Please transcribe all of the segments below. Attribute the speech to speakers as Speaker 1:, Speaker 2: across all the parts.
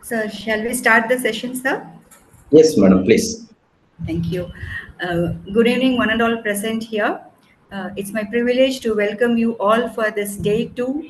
Speaker 1: So, shall we start the session, sir?
Speaker 2: Yes, madam, please.
Speaker 1: Thank you. Good evening, one and all present here. It's my privilege to welcome you all for this day two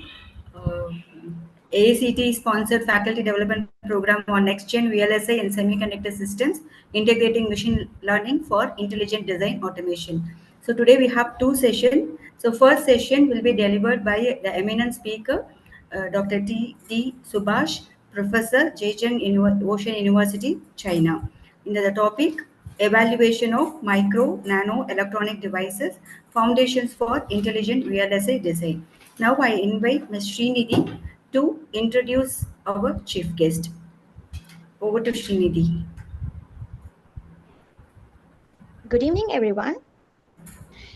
Speaker 1: AACT sponsored faculty development program on next gen VLSI and semiconductor systems, integrating machine learning for intelligent design automation. So today we have two sessions. So first session will be delivered by the eminent speaker, Dr.T.D.Subash, Professor, Zhejiang Ocean University, China. In the topic, evaluation of micro, nano electronic devices, foundations for intelligent VLSI design. Now I invite Ms. Srinidhi to introduce our chief guest. Over to Srinidhi.
Speaker 3: Good evening, everyone.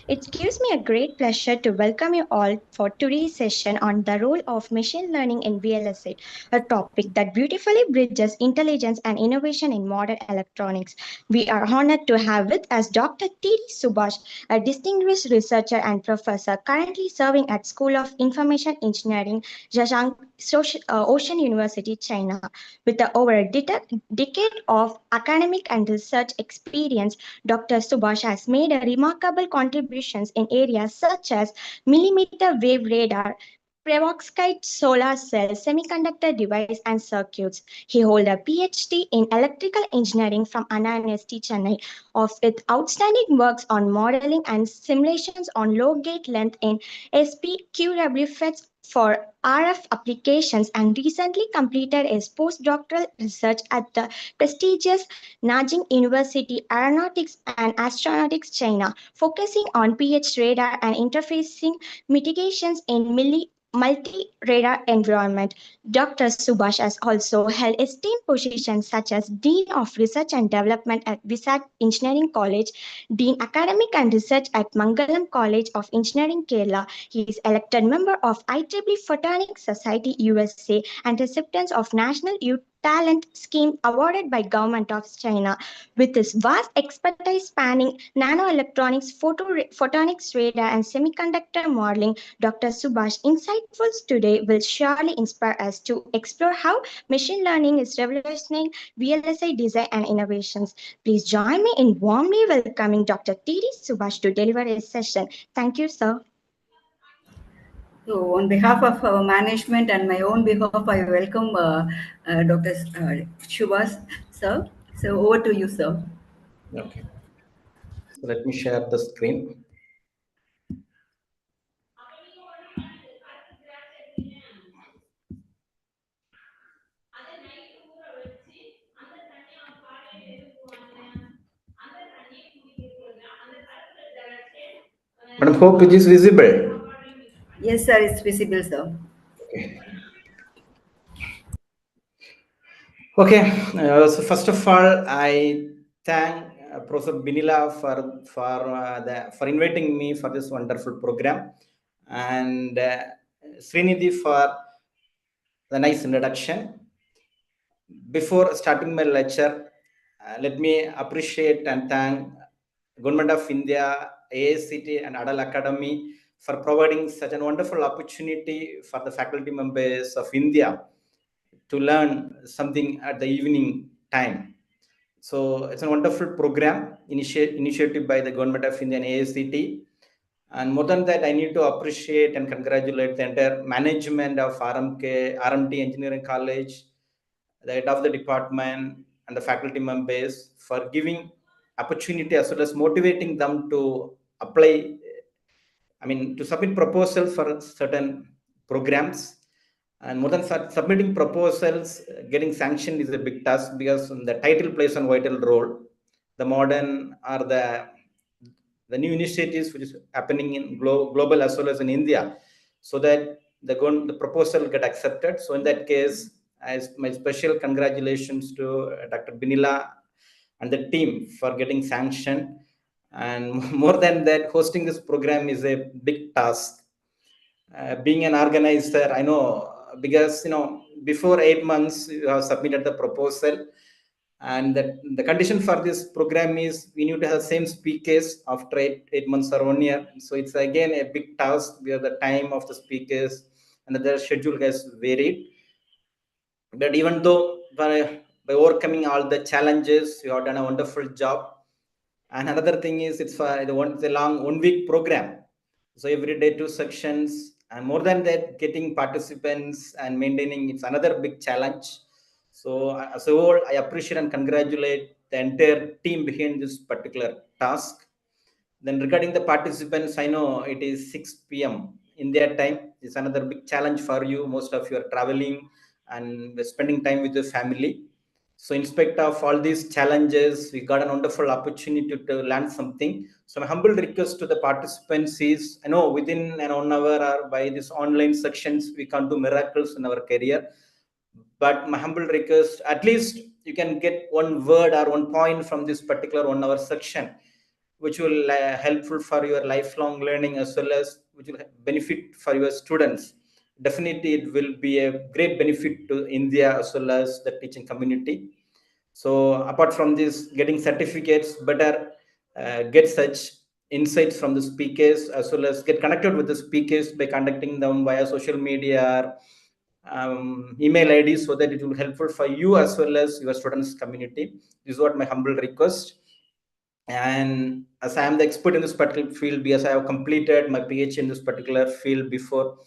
Speaker 3: It gives me a great pleasure to welcome you all for today's session on the role of machine learning in VLSI, a topic that beautifully bridges intelligence and innovation in modern electronics. We are honored to have with us Dr. T.D.Subash, a distinguished researcher and professor currently serving at School of Information Engineering, Zhejiang Ocean University, China. With over a decade of academic and research experience, Dr. Subash has made a remarkable contributions in areas such as millimeter wave radar, perovskite solar cells, semiconductor device, and circuits. He holds a PhD in electrical engineering from University Chennai, of with outstanding works on modeling and simulations on low gate length in SPQW FETs for RF applications, and recently completed his postdoctoral research at the prestigious Nanjing University Aeronautics and Astronautics China, focusing on pH radar and interfacing mitigations in multi-radar environment. Dr. Subash has also held esteemed positions such as Dean of Research and Development at Visat Engineering College, Dean Academic and Research at Mangalam College of Engineering, Kerala. He is elected member of IEEE Photonic Society USA and recipient of National Youth Talent Scheme awarded by Government of China. With his vast expertise spanning nanoelectronics, photonics radar, and semiconductor modeling, Dr. Subash insightfuls today will surely inspire us to explore how machine learning is revolutionizing VLSI design and innovations. Please join me in warmly welcoming Dr. T.D. Subash to deliver his session. Thank you, sir.
Speaker 1: So, on behalf of our management and my own behalf, I welcome Dr. Shubhas, sir. So, over to you, sir.
Speaker 2: Okay. So let me share the screen. Madam, hope it is visible.
Speaker 1: Yes, sir, it's visible, sir.
Speaker 2: Okay. Okay. So first of all, I thank Professor Binila for inviting me for this wonderful program, and Srinidhi for the nice introduction. Before starting my lecture, let me appreciate and thank Government of India, AICT, and Adal Academy for providing such a wonderful opportunity for the faculty members of India to learn something at the evening time. So it's a wonderful program initiative by the Government of India and AICT. And more than that, I need to appreciate and congratulate the entire management of R.M.D Engineering College, the head of the department, and the faculty members for giving opportunity as well as motivating them to apply, to submit proposals for certain programs. And more than submitting proposals, getting sanctioned is a big task because the title plays a vital role. The modern or the new initiatives which is happening in global as well as in India, so that the proposal get accepted. So in that case, as my special congratulations to Dr. Binila and the team for getting sanctioned. And more than that, hosting this program is a big task. Being an organizer, I know, because before 8 months you have submitted the proposal, and the condition for this program is we need to have same speakers after 8 months or 1 year. So it's again a big task where the time of the speakers and their schedule has varied. But even though by overcoming all the challenges, you have done a wonderful job. And another thing is it's a long 1 week program. So every day 2 sections, and more than that, getting participants and maintaining, it's another big challenge. So as a whole, I appreciate and congratulate the entire team behind this particular task. Then regarding the participants, I know it is 6 p.m. India time. It's another big challenge for you. Most of you are traveling and spending time with your family. So in spite of all these challenges, we got a wonderful opportunity to learn something. So my humble request to the participants is, I know within an 1 hour or by these online sections, we can't do miracles in our career. But my humble request, at least you can get one word or one point from this particular 1 hour section, which will helpful for your lifelong learning, as well as which will benefit for your students. Definitely it will be a great benefit to India as well as the teaching community. So apart from this, getting certificates, better get such insights from the speakers, as well as get connected with the speakers by contacting them via social media or email ID, so that it will helpful for you as well as your students community. This is what my humble request. And as I am the expert in this particular field, because I have completed my PhD in this particular field before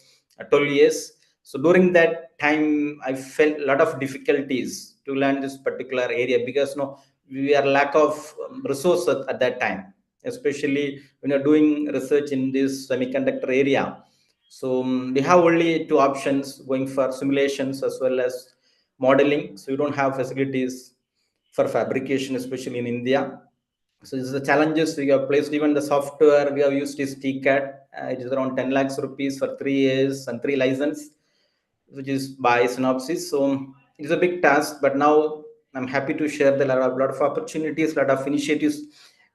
Speaker 2: 12 years. So during that time, I felt a lot of difficulties to learn this particular area, because we are lack of resources at that time, especially when you're doing research in this semiconductor area. So we have only two options, going for simulations as well as modeling. So you don't have facilities for fabrication, especially in India. So this is the challenges we have placed. Even the software we have used is TCAD. It is around 10 lakhs rupees for 3 years and 3 license, which is by Synopsys. So it is a big task, but now I'm happy to share that a lot of opportunities, a lot of initiatives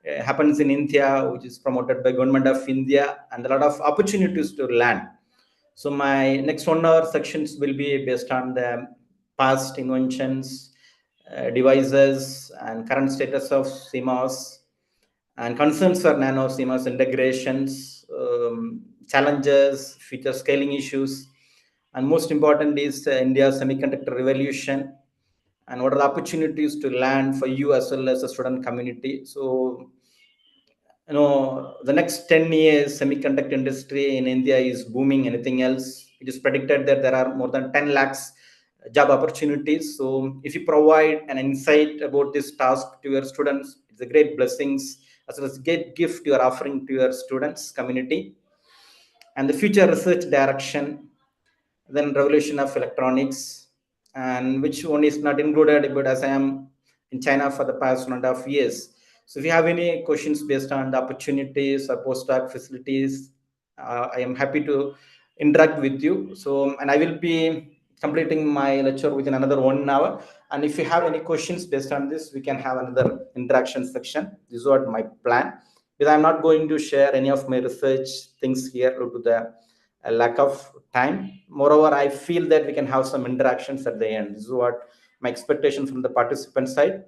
Speaker 2: happens in India, which is promoted by Government of India, and a lot of opportunities to learn. So my next 1 hour sections will be based on the past inventions, devices, and current status of CMOS, and concerns for nano CMOS integrations, challenges, future scaling issues, and most important is India's semiconductor revolution, and what are the opportunities to learn for you as well as the student community. So the next 10 years semiconductor industry in India is booming. Anything else, it is predicted that there are more than 10 lakhs job opportunities. So if you provide an insight about this task to your students, it's a great blessings, as well as great gift you are offering to your students community. And the future research direction, then revolution of electronics, and which one is not included, but as I am in China for the past 1.5 years. So if you have any questions based on the opportunities or postdoc facilities, I am happy to interact with you. So, and I will be completing my lecture within another 1 hour. And if you have any questions based on this, we can have another interaction section. This is what my plan, because I'm not going to share any of my research things here due to the a lack of time. Moreover, I feel that we can have some interactions at the end. This is what my expectation from the participant side.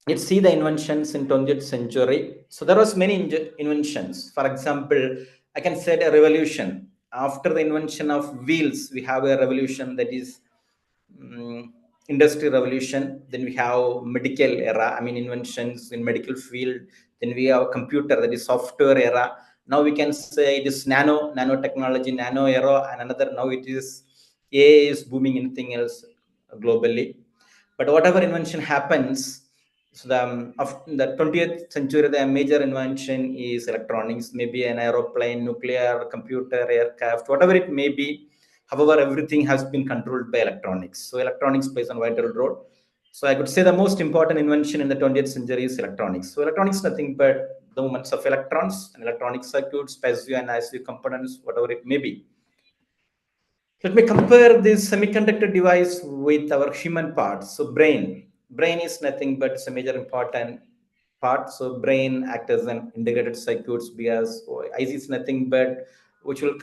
Speaker 2: Let's see the inventions in 20th century. So there was many inventions. For example, I can say a revolution. After the invention of wheels, we have a revolution, that is industry revolution. Then we have medical era, I mean inventions in medical field. Then we have computer, that is software era. Now we can say it is nanotechnology, nano era, and another, now it is AI is booming, anything else globally. But whatever invention happens, so of the 20th century, the major invention is electronics, maybe an aeroplane, nuclear, computer, aircraft, whatever it may be. However, everything has been controlled by electronics. So electronics plays a vital role. So I could say the most important invention in the 20th century is electronics. So electronics is nothing but the movements of electrons and electronic circuits, passive and active components, whatever it may be. Let me compare this semiconductor device with our human parts. So brain is nothing but it's a major important part. So brain acts as an integrated circuits, because IC is nothing but which will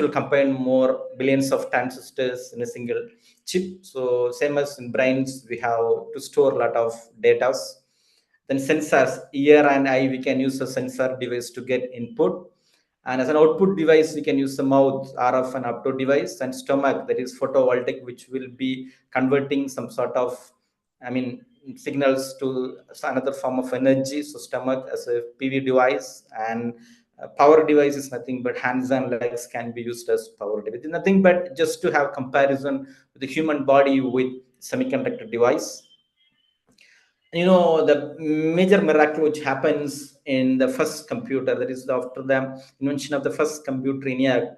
Speaker 2: combine more billions of transistors in a single chip. So same as in brains, we have to store a lot of data. Then sensors, ear and eye, we can use a sensor device to get input. And as an output device, we can use the mouth, RF and opto device, and stomach, that is photovoltaic, which will be converting some sort of, I mean, signals to another form of energy. So stomach as a PV device, and power device is nothing but hands and legs can be used as power device. It's nothing but just to have comparison with the human body with semiconductor device. The major miracle which happens in the first computer, that is after the invention of the first computer in ENIAC,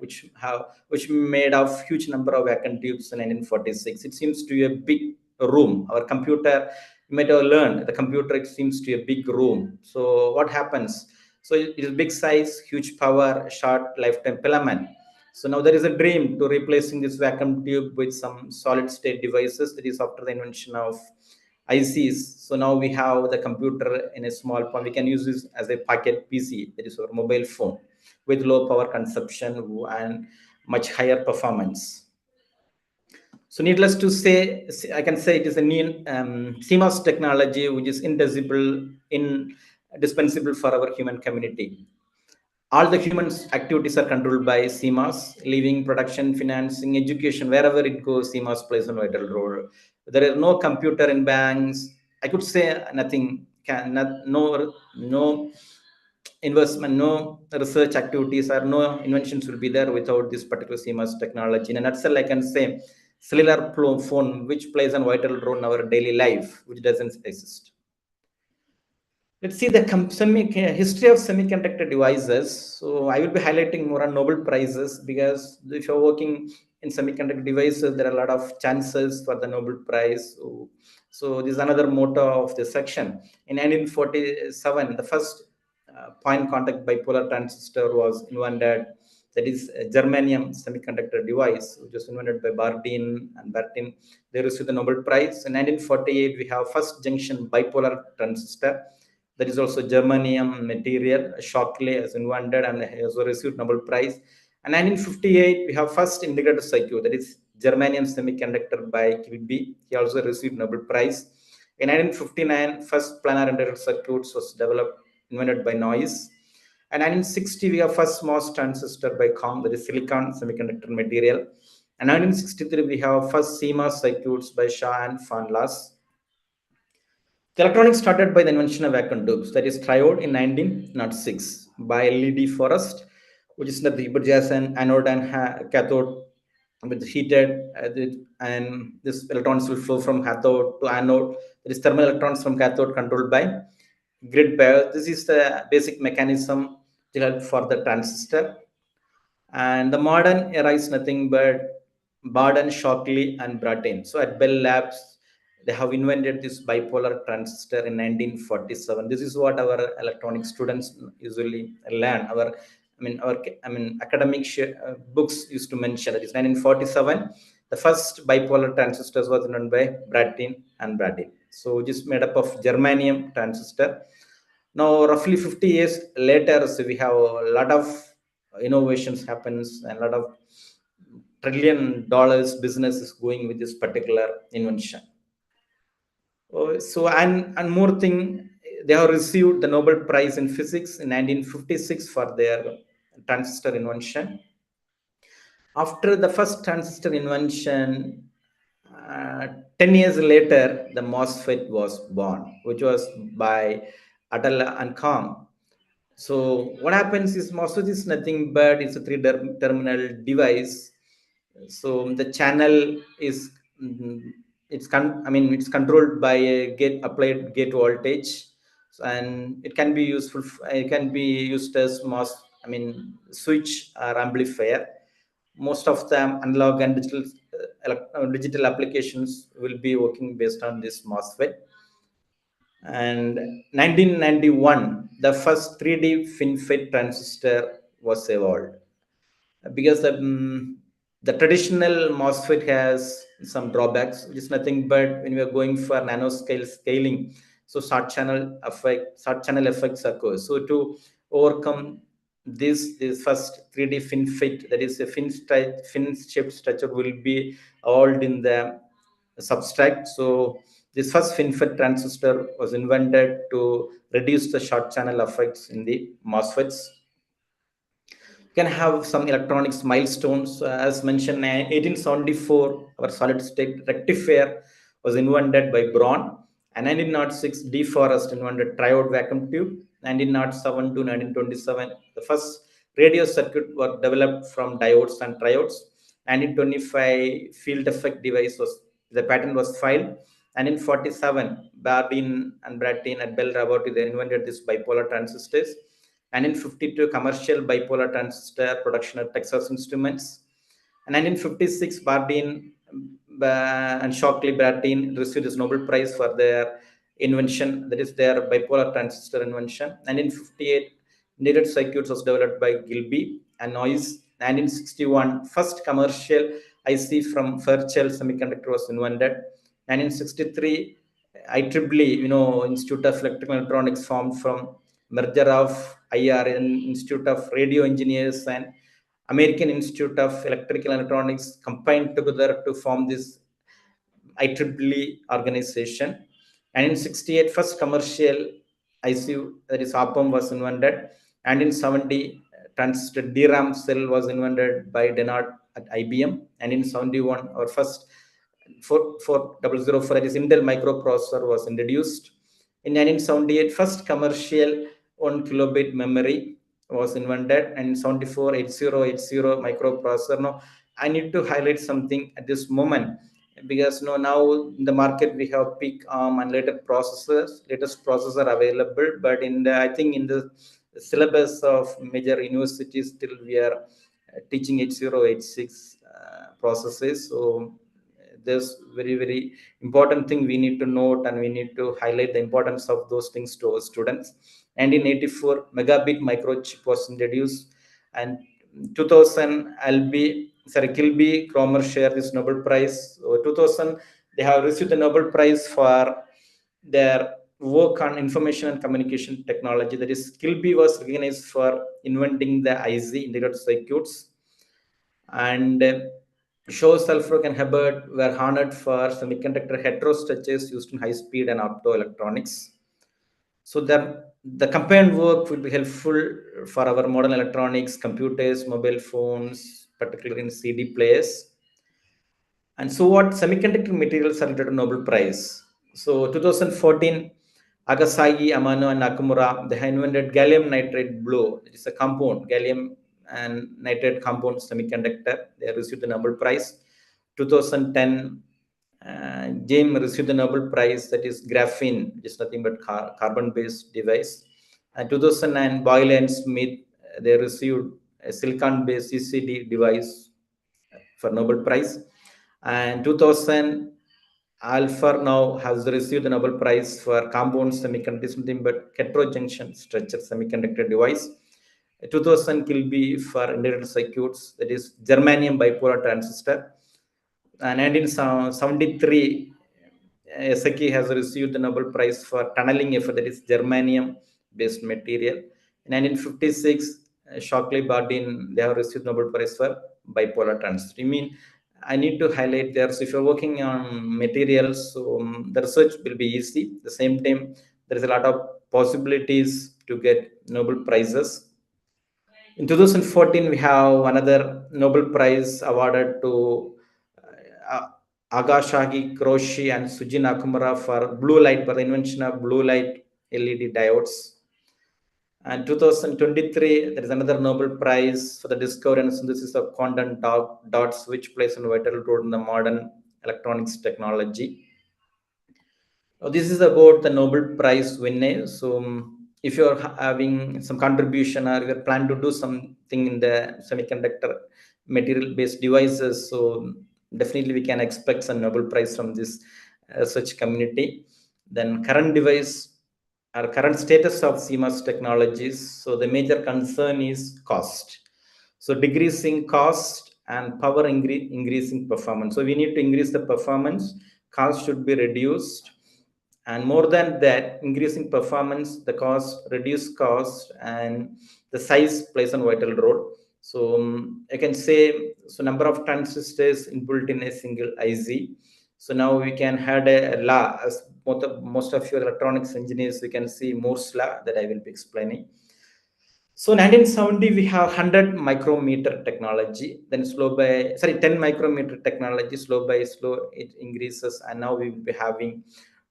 Speaker 2: which made of huge number of vacuum tubes in 1946. It seems to be a big room. Our computer, you might have learned, the computer, it seems to be a big room. So what happens? So it is big size, huge power, short lifetime filament. So now there is a dream to replacing this vacuum tube with some solid state devices. That is after the invention of ICs. So now we have the computer in a small form. We can use this as a pocket PC, that is our mobile phone, with low power consumption and much higher performance. So needless to say, I can say it is a new CMOS technology, which is indispensable for our human community. All the humans' activities are controlled by CMOS, living, production, financing, education, wherever it goes, CMOS plays a vital role. There is no computer in banks. I could say nothing, no investment, no research activities, or no inventions will be there without this particular CMOS technology. In a nutshell, I can say cellular phone, which plays a vital role in our daily life, which doesn't exist. Let's see the history of semiconductor devices. So I will be highlighting more on Nobel Prizes, because if you're working in semiconductor devices, there are a lot of chances for the Nobel Prize. So this is another motto of this section. In 1947, the first point contact bipolar transistor was invented. That is a germanium semiconductor device, which was invented by Bardeen and Bertin. They received the Nobel Prize. In 1948, we have first junction bipolar transistor. That is also germanium material. Shockley has invented and has received Nobel Prize. And 1958, we have first integrated circuit, that is germanium semiconductor by Kilby. He also received Nobel Prize. In 1959, first planar integrated circuits was developed, invented by Noyce. And 1960, we have first MOS transistor by COM, that is silicon semiconductor material. And 1963, we have first CMOS circuits by Shaw and Fanlas. The electronics started by the invention of vacuum tubes, that is triode in 1906 by Lee Forrest, which is nothing but just an anode and cathode with heated, and this electrons will flow from cathode to anode. There is thermal electrons from cathode controlled by grid bias. This is the basic mechanism to help for the transistor. And the modern era is nothing but Barden, Shockley, and Brattain. So at Bell Labs, they have invented this bipolar transistor in 1947. This is what our electronic students usually learn. Our academic books used to mention that. It's 1947. The first bipolar transistors was invented by Brattain and Brattain. So it is made up of germanium transistor. Now, roughly 50 years later, so we have a lot of innovations happens, and a lot of $1 trillion business is going with this particular invention. So and more thing, they have received the Nobel Prize in Physics in 1956 for their transistor invention. After the first transistor invention, 10 years later, the MOSFET was born, which was by Atala and Kong. So what happens is MOSFET is nothing but it's a three-terminal device. So the channel is it's controlled by a applied gate voltage, and it can be useful. It can be used as switch or amplifier. Most of them analog and digital applications will be working based on this MOSFET. And 1991, the first 3D FinFET transistor was evolved, because the traditional MOSFET has some drawbacks, which is nothing but when we are going for nanoscale scaling, so short channel effects occur. So to overcome this first 3D FinFET, that is a fin shaped structure, will be evolved in the substrate. So this first FinFET transistor was invented to reduce the short channel effects in the MOSFETs. can have some electronics milestones. As mentioned, 1874, our solid state rectifier was invented by Braun, and 1906, DeForest invented triode vacuum tube. 1907 to 1927, the first radio circuit were developed from diodes and triodes. 1925, field effect device was the patent was filed. And in 47, Bardeen and Brattin at Bell Laboratory, they invented this bipolar transistors. And in 52, commercial bipolar transistor production at Texas Instruments. And 1956, Bardeen and Shockley Brattin received this Nobel Prize for their invention, that is their bipolar transistor invention. And in 58, needed circuits was developed by Gilby and Noyce. 1961, first commercial IC from Fairchild Semiconductor was invented. 1963, IEEE, Institute of Electrical Electronics, formed from merger of IRN, Institute of Radio Engineers, and American Institute of Electrical Electronics combined together to form this IEEE organization. And in 68, first commercial ICU, that is OPAM, was invented. And in 70, transistor DRAM cell was invented by Dennard at IBM. And in 71, our first 4004, that is Intel microprocessor, was introduced. In 1978, first commercial 1 kilobit memory was invented, and in 74, 8080 microprocessor. Now, I need to highlight something at this moment, because now in the market we have peak and latest processor available, but I think in the syllabus of major universities still we are teaching 8086 processes. So there's very important thing we need to note, and we need to highlight the importance of those things to our students. And in 84, megabit microchip was introduced. And 2000, Kilby Cromer share this Nobel Prize. So 2000, they have received the Nobel Prize for their work on information and communication technology. That is, Kilby was recognized for inventing the IC, integrated circuits. And Shaw, Sulfurk, and Hubbard were honored for semiconductor heterostructures used in high-speed and optoelectronics. So the combined work will be helpful for our modern electronics, computers, mobile phones, particularly in CD players. And so what semiconductor materials are related to Nobel Prize? So 2014, Agasagi, Amano, and Nakamura, they have invented gallium nitride blue. It is a compound, gallium and nitride compound semiconductor. They received the Nobel Prize. 2010, James received the Nobel Prize, that is graphene, which is nothing but carbon-based device. And 2009, Boyle and Smith, they received a silicon-based CCD device for Nobel Prize. And 2000, Alpha now has received the Nobel Prize for compound semiconductor, something but heterojunction structure semiconductor device. 2000 Kilby for integrated circuits, that is germanium bipolar transistor. And 1973, Esaki has received the Nobel Prize for tunneling effort, that is germanium based material. In 1956, Shockley Bardeen, they have received Nobel Prize for bipolar transistor. I need to highlight there. So if you're working on materials, so the research will be easy. At the same time, there is a lot of possibilities to get Nobel Prizes. In 2014, we have another Nobel Prize awarded to Agashagi Kroshi and Suji Nakamura for blue light, for the invention of blue light LED diodes. And 2023, there is another Nobel Prize for the discovery and synthesis of quantum dots, which plays a vital role in the modern electronics technology. This is about the Nobel Prize winners. So if you're having some contribution or you plan to do something in the semiconductor material based devices, so definitely we can expect some Nobel Prize from this research community. Then current device or current status of CMOS technologies. So the major concern is cost. So decreasing cost and power increasing performance. So we need to increase the performance, cost should be reduced. And more than that, increasing performance, the cost, reduce cost, and the size plays a vital role. So I can say, so number of transistors inbuilt in a single IC. So now we can add a law, as most of your electronics engineers, we can see Moore's law that I will be explaining. So 1970 we have 100 micrometer technology, then 10 micrometer technology, slow by slow it increases, and now we will be having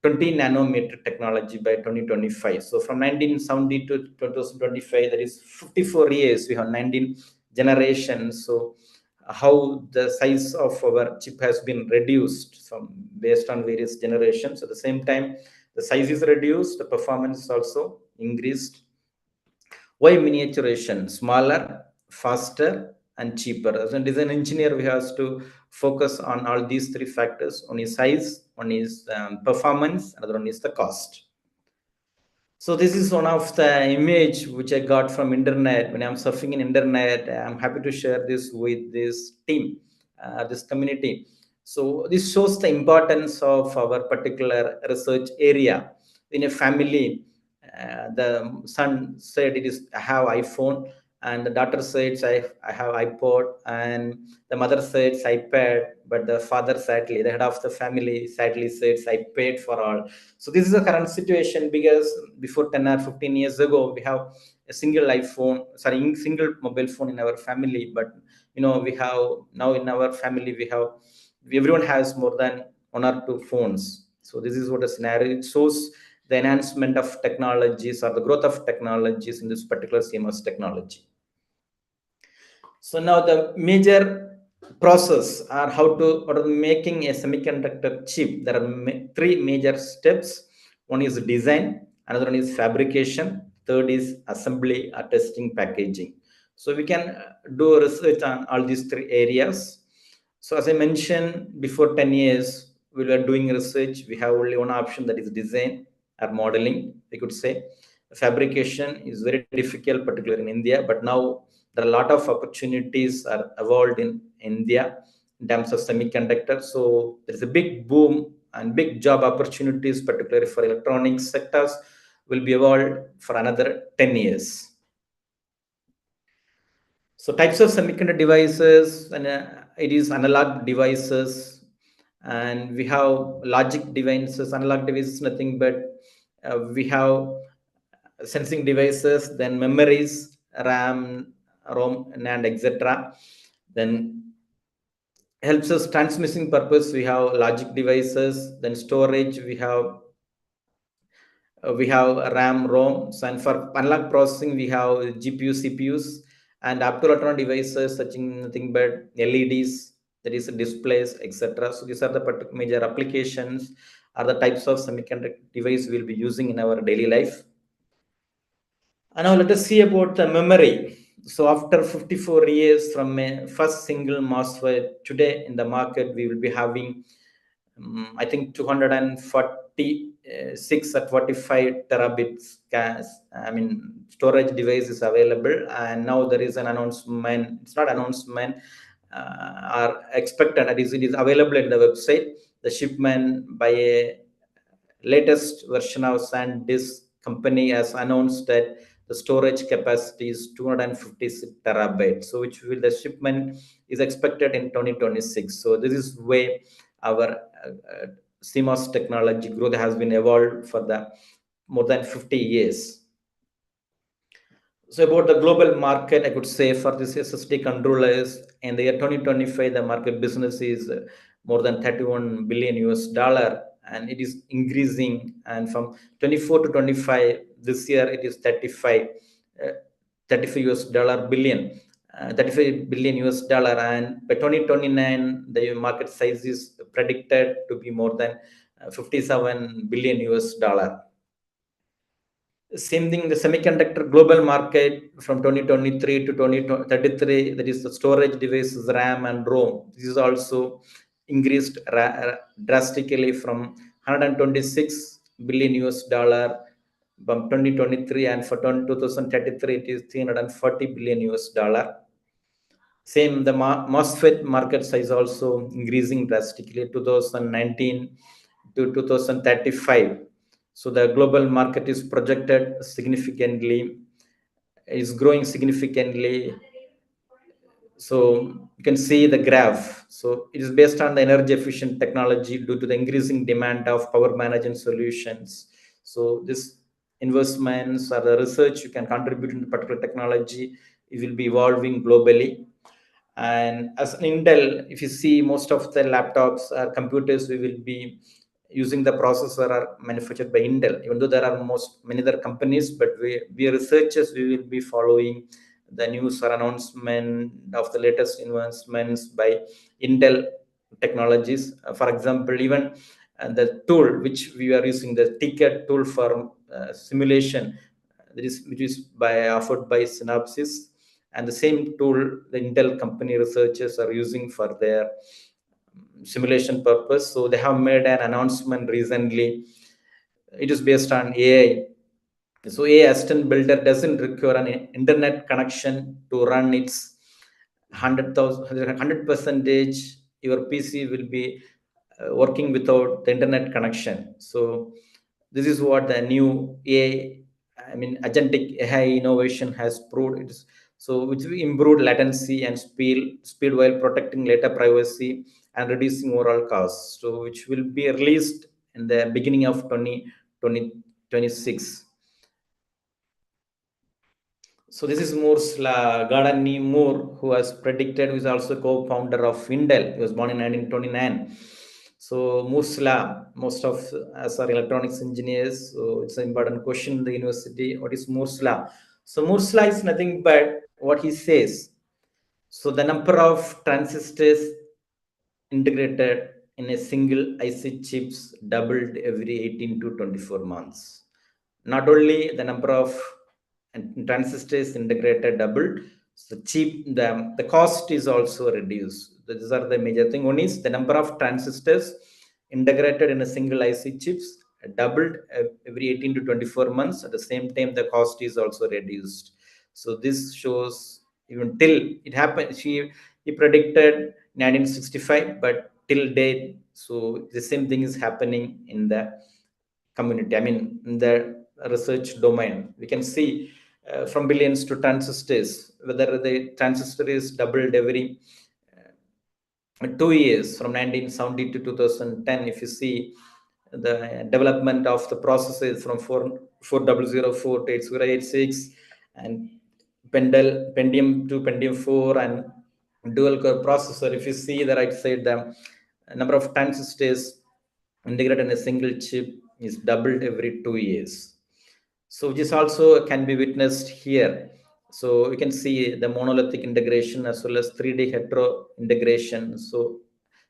Speaker 2: 20 nanometer technology by 2025. So from 1970 to 2025, that is 54 years, we have 19 generations. So how the size of our chip has been reduced from based on various generations. At the same time, the size is reduced, the performance is also increased. Why miniaturization? Smaller, faster, and cheaper. As a design engineer, we have to focus on all these three factors. One is size, one is performance, another one is the cost. So this is one of the image which I got from internet. When I'm surfing in internet, I'm happy to share this with this team, this community. So this shows the importance of our particular research area. In a family, the son said it is I have iPhone, and the daughter says I have iPod, and the mother says iPad, but the father sadly, the head of the family sadly says I paid for all. So this is the current situation, because before 10 or 15 years ago, we have a single mobile phone in our family. But we have now in our family, everyone has more than one or two phones. So this is what a scenario. It shows the enhancement of technologies or the growth of technologies in this particular CMOS technology. So now the major process are how to or making a semiconductor chip. There are three major steps. One is design, another one is fabrication, third is assembly or testing packaging. So we can do research on all these three areas. So as I mentioned, before 10 years, we were doing research. We have only one option, that is design or modeling, we could say. Fabrication is very difficult, particularly in India, but now there are a lot of opportunities are evolved in India in terms of semiconductors. So there's a big boom and big job opportunities, particularly for electronics sectors, will be evolved for another 10 years. So types of semiconductor devices, and it is analog devices, and we have logic devices. Analog devices, nothing but we have sensing devices, then memories, RAM, ROM, NAND, etc. Then helps us transmission purpose. We have logic devices. Then storage, we have RAM, ROMs, and for analog processing, we have GPU, CPUs, and optoelectronic devices, such in nothing but LEDs, that is displays, etc. So these are the major applications, are the types of semiconductor device we'll be using in our daily life. And now let us see about the memory. So after 54 years from a first single MOSFET, today in the market, we will be having, I think, 246 or 45 terabits storage device is available. And now there is an announcement, it's not announcement, are expected, it is available in the website, the shipment by a latest version of SanDisk company has announced that the storage capacity is 256 terabytes, so which will the shipment is expected in 2026. So this is way our CMOS technology growth has been evolved for the more than 50 years. So about the global market, I could say for this SSD controllers in the year 2025, the market business is more than 31 billion US dollar, and it is increasing. And from 24 to 25, this year it is 35 US dollar billion, 35 billion US dollar, and by 2029, the market size is predicted to be more than 57 billion US dollar. Same thing, the semiconductor global market from 2023 to 2033, that is the storage devices, RAM and ROM. This is also increased drastically from 126 billion US dollar from 2023, and for 2033 it is 340 billion US dollar. Same, the MOSFET market size also increasing drastically 2019 to 2035. So the global market is projected significantly, is growing significantly. So you can see the graph. So it is based on the energy efficient technology due to the increasing demand of power management solutions. So this investments or the research you can contribute in particular technology, it will be evolving globally. And as an Intel, if you see most of the laptops or computers, we will be using the processor are manufactured by Intel, even though there are many other companies, but we researchers, we will be following the news or announcement of the latest advancements by Intel technologies. For example, even the tool which we are using, the ticket tool for simulation, which is offered by Synopsys, and the same tool the Intel company researchers are using for their simulation purpose. So they have made an announcement recently. It is based on AI. So AI assistant builder doesn't require an internet connection to run its 100 percentage. Your PC will be working without the internet connection. So this is what the new AI, I mean agentic AI innovation has proved. It is so which will improve latency and speed while protecting data privacy and reducing overall costs. So which will be released in the beginning of 2026. So this is Gardner Moore, who was predicted, who is also co-founder of Intel. He was born in 1929. So Moore's law, most of us are electronics engineers. So it's an important question in the university. What is Moore's law? So Moore's law is nothing but what he says. So the number of transistors integrated in a single IC chips doubled every 18 to 24 months. Not only the number of transistors integrated doubled, so the cost is also reduced. These are the major thing. One is the number of transistors integrated in a single IC chips doubled every 18 to 24 months. At the same time, the cost is also reduced. So this shows even till it happened. He predicted 1965, but till date, so the same thing is happening in the community. I mean, in the research domain, we can see from billions to transistors, whether the transistor is doubled every 2 years from 1970 to 2010. If you see the development of the processes from 4004 to 8086 and Pentium to Pentium 4 and dual core processor, if you see the right side, the number of transistors integrated in a single chip is doubled every 2 years. So this also can be witnessed here. So you can see the monolithic integration as well as 3D hetero integration. So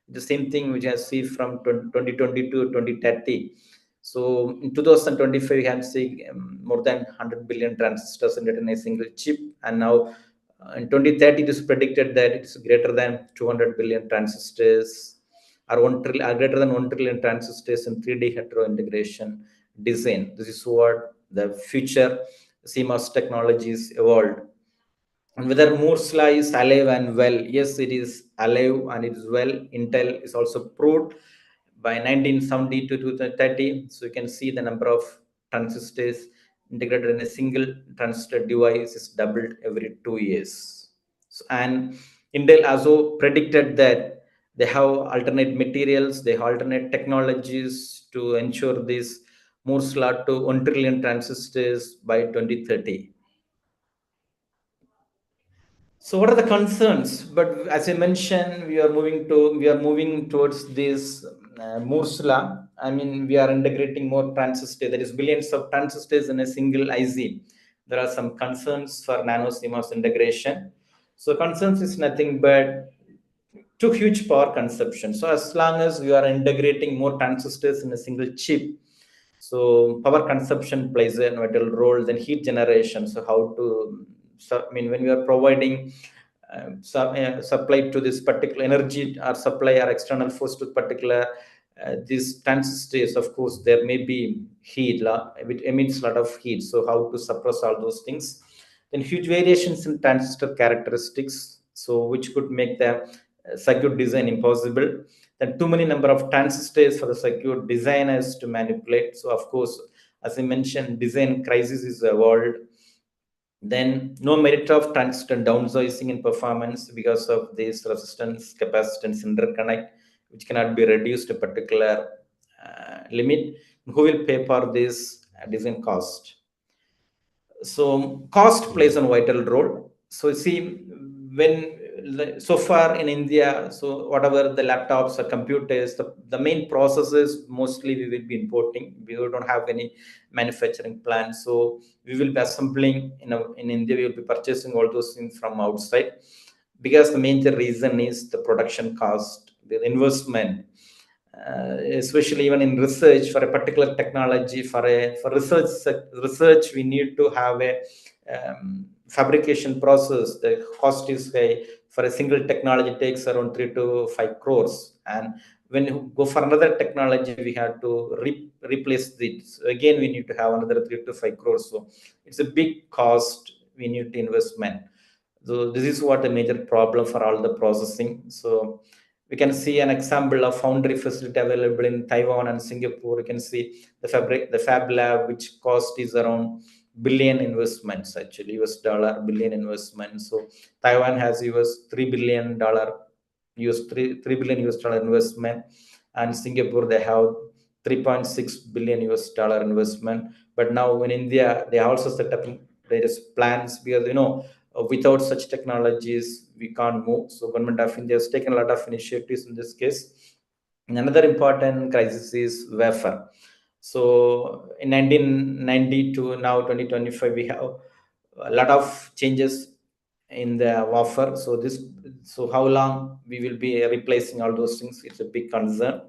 Speaker 2: the same thing which I see from 2020 to 2030. So in 2025, we have seen more than 100 billion transistors in a single chip. And now in 2030, it is predicted that it's greater than 200 billion transistors or greater than 1 trillion transistors in 3D hetero integration design. This is what the future CMOS technologies evolved. And whether Moore's law is alive and well, yes, it is alive and it is well. Intel is also proved by 1970 to 2030. So you can see the number of transistors integrated in a single transistor device is doubled every 2 years. And Intel also predicted that they have alternate materials, they have alternate technologies to ensure this Moore's law to 1 trillion transistors by 2030. So what are the concerns? But as I mentioned, we are moving towards this Moore's law. I mean, we are integrating more transistors. There is billions of transistors in a single IC. There are some concerns for nano CMOS integration. So concerns is nothing but too huge power consumption. So as long as we are integrating more transistors in a single chip, so power consumption plays a vital role. Then heat generation. So how to, I mean, when we are providing supply to this particular energy or supply or external force to particular these transistors, of course, there may be heat, it emits a lot of heat. So how to suppress all those things? Then huge variations in transistor characteristics, so which could make the circuit design impossible. Then too many number of transistors for the circuit designers to manipulate. So of course, as I mentioned, design crisis is evolved. Then no merit of transistor downsizing in performance because of this resistance capacitance interconnect, which cannot be reduced to a particular limit. Who will pay for this design cost. So cost plays a vital role. So see, so far in India, so whatever the laptops or computers, the main processes mostly we will be importing. We don't have any manufacturing plant, so we will be assembling in India. We will be purchasing all those things from outside, because the major reason is the production cost, the investment. Especially even in research for a particular technology, for research we need to have a fabrication process. The cost is high. For a single technology takes around 3 to 5 crores, and when you go for another technology we have to replace it. So again we need to have another 3 to 5 crores. So it's a big cost we need to investment. So this is what the major problem for all the processing. So we can see an example of foundry facility available in Taiwan and Singapore. You can see the fab lab, which cost is around billion investments, actually US dollar billion investments. So Taiwan has US $3 billion, US 3 billion US dollar investment, and Singapore they have 3.6 billion US dollar investment. But now in India they also set up various plans, because without such technologies we can't move. So government of India has taken a lot of initiatives in this case. And another important crisis is wafer. So in 1990 to now 2025 we have a lot of changes in the wafer. So how long we will be replacing all those things, it's a big concern.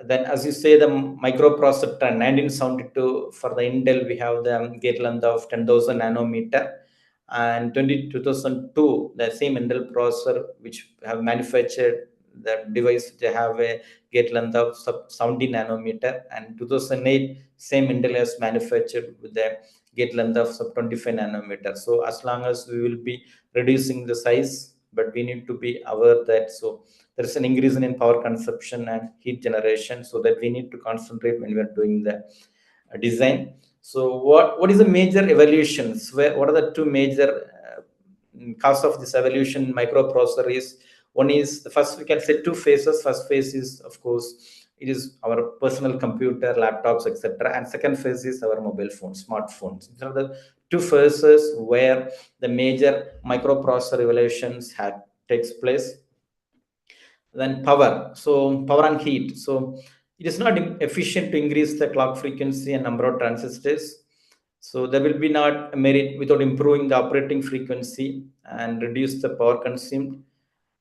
Speaker 2: Then as you say, the microprocessor trend, 1972 for the Intel we have the gate length of 10,000 nanometer, and 2002 the same Intel processor which have manufactured the device, they have a gate length of 70 nanometer, and 2008 same Intel has manufactured with the gate length of sub 25 nanometer. So as long as we will be reducing the size, but we need to be aware that so there is an increase in power consumption and heat generation, so that we need to concentrate when we are doing the design. So what is the major evolutions? What are the two major cause of this evolution in microprocessor is? One is, the first we can say two phases. First phase is of course it is our personal computer, laptops, etc., and second phase is our mobile phones, smartphones. These are the two phases where the major microprocessor evolutions had takes place. Then power, so power and heat. So it is not efficient to increase the clock frequency and number of transistors. So there will be not a merit without improving the operating frequency and reduce the power consumed.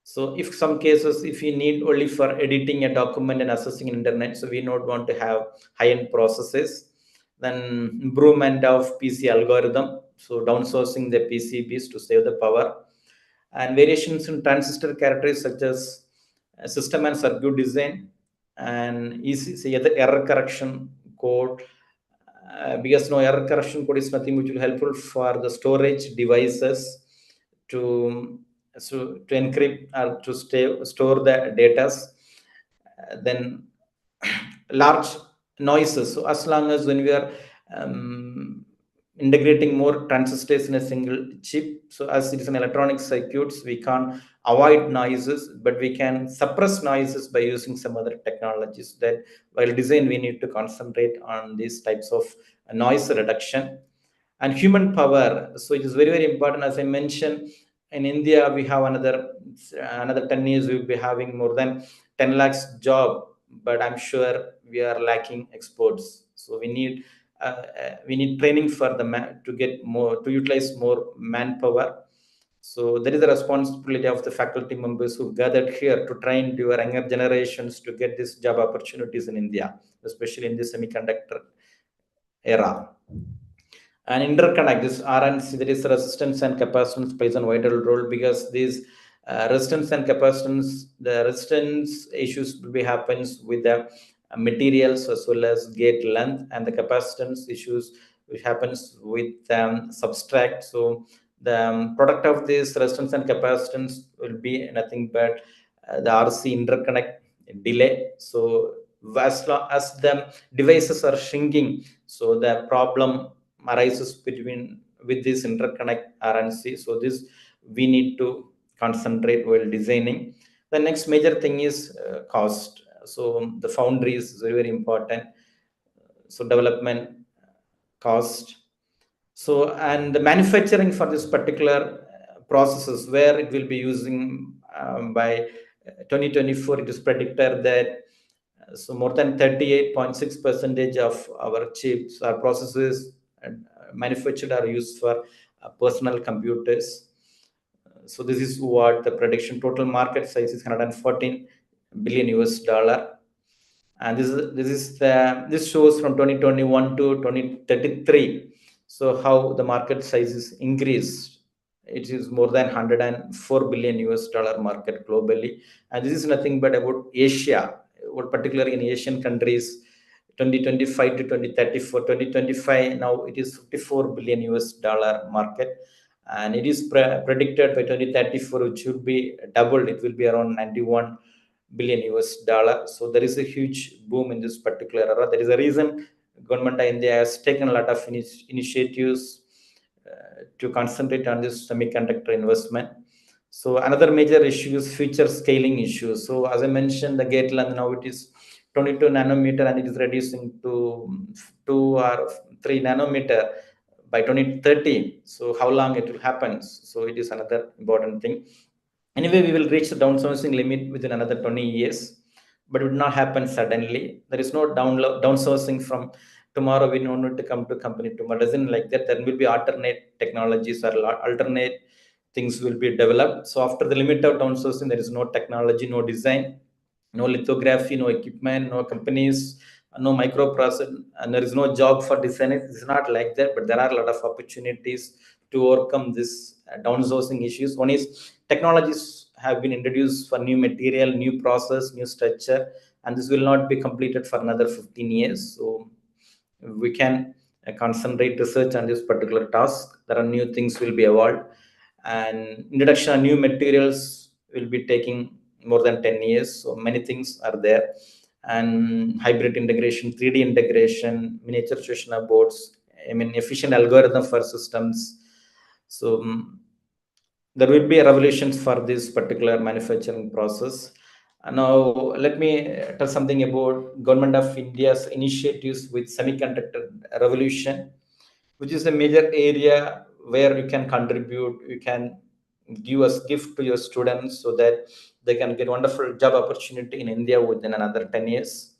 Speaker 2: So if some cases, if you need only for editing a document and accessing internet, so we not want to have high-end processes. Then improvement of PC algorithm, so downsourcing the PCBs to save the power, and variations in transistor characteristics such as system and circuit design, and ECC, the error correction code, because no error correction code is nothing which will helpful for the storage devices to to encrypt or to store the data. Then large noises. So as long as when we are integrating more transistors in a single chip, so as it is an electronic circuits, we can't avoid noises, but we can suppress noises by using some other technologies. That while design we need to concentrate on these types of noise reduction. And human power, so it is very very important. As I mentioned, in India we have another 10 years we will be having more than 10 lakhs job, but I'm sure we are lacking exports. So we need training for the man to get more, to utilize more manpower. So there is a responsibility of the faculty members who gathered here to train your younger generations to get these job opportunities in India, especially in the semiconductor era. And interconnect this R&C, that is resistance and capacitance, plays a vital role, because these resistance and capacitance, the resistance issues will be happens with the materials as well as gate length, and the capacitance issues which happens with substrate. So the product of this resistance and capacitance will be nothing but the RC interconnect delay. So as the devices are shrinking, so the problem arises between with this interconnect RNC. So this we need to concentrate while designing. The next major thing is cost. So the foundry is very very important. So development cost. So, and the manufacturing for this particular processes where it will be using by 2024, it is predicted that so more than 38.6% of our chips or processes manufactured are used for personal computers. So this is what the prediction. Total market size is 114 billion US dollar, and this shows from 2021 to 2033. So how the market size is increased. It is more than 104 billion US dollar market globally, and this is nothing but about Asia, or particularly in Asian countries. 2025 to 2034, 2025 now it is 54 billion US dollar market, and it is predicted by 2034 which would be doubled. It will be around 91 billion US dollar. So there is a huge boom in this particular era. There is a reason government of India has taken a lot of initiatives to concentrate on this semiconductor investment. So another major issue is future scaling issues. So as I mentioned, the gate length now it is 22 nanometer and it is reducing to 2 or 3 nanometer by 2030. So how long it will happen? So it is another important thing. Anyway, we will reach the downsizing limit within another 20 years, but it will not happen suddenly. There is no downsizing from tomorrow. We don't need to come to company tomorrow. It doesn't like that. There will be alternate technologies or alternate things will be developed. So after the limit of downsizing, there is no technology, no design, no lithography, no equipment, no companies, no microprocessor, and there is no job for designers. It's not like that, but there are a lot of opportunities to overcome this downsizing issues. One is technologies have been introduced for new material, new process, new structure, and this will not be completed for another 15 years. So we can concentrate research on this particular task. There are new things will be evolved, and introduction of new materials will be taking more than 10 years. So many things are there, and hybrid integration, 3D integration, miniaturization of boards, I mean efficient algorithm for systems. So there will be revolutions for this particular manufacturing process. Now let me tell something about government of India's initiatives with semiconductor revolution, which is a major area where you can contribute. You can give a gift to your students so that they can get wonderful job opportunity in India within another 10 years.